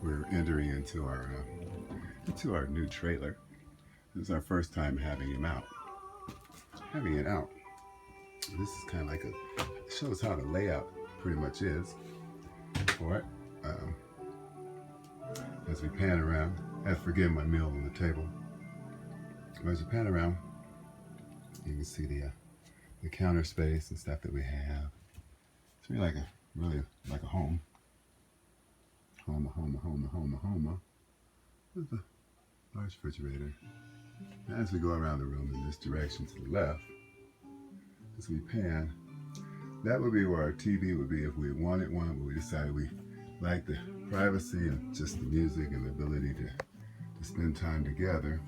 We're entering into our new trailer. This is our first time having it out. This is kind of like it shows how the layout pretty much is for it. As we pan around, I have to forgive my meal on the table. As we pan around, you can see the counter space and stuff that we have. It's really like a home. Home. There's a large refrigerator. As we go around the room in this direction to the left, as we pan, that would be where our TV would be if we wanted one, but we decided we like the privacy and just the music and the ability to spend time together.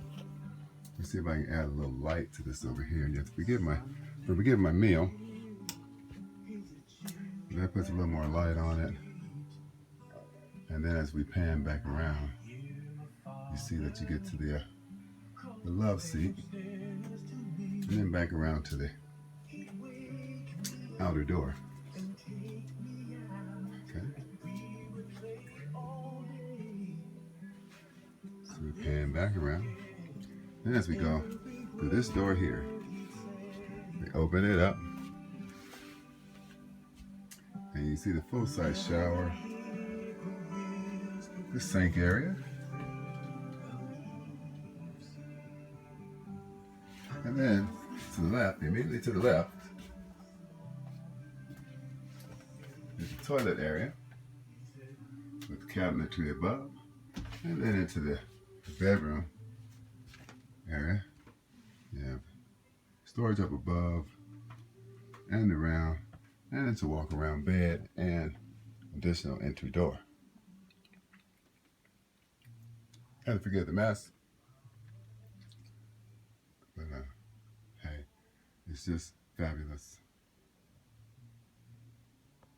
Let's see if I can add a little light to this over here. You have to forgive my meal. That puts a little more light on it. And then as we pan back around, you see that you get to the love seat. And then back around to the outer door. Okay. So we pan back around. And as we go through this door here, we open it up. And you see the full-size shower, the sink area, and then to the left, immediately to the left, is the toilet area with cabinetry above, and then into the bedroom area. You have storage up above and around, and it's a walk-around bed and additional entry door. Had to forget the mess, but hey, it's just fabulous.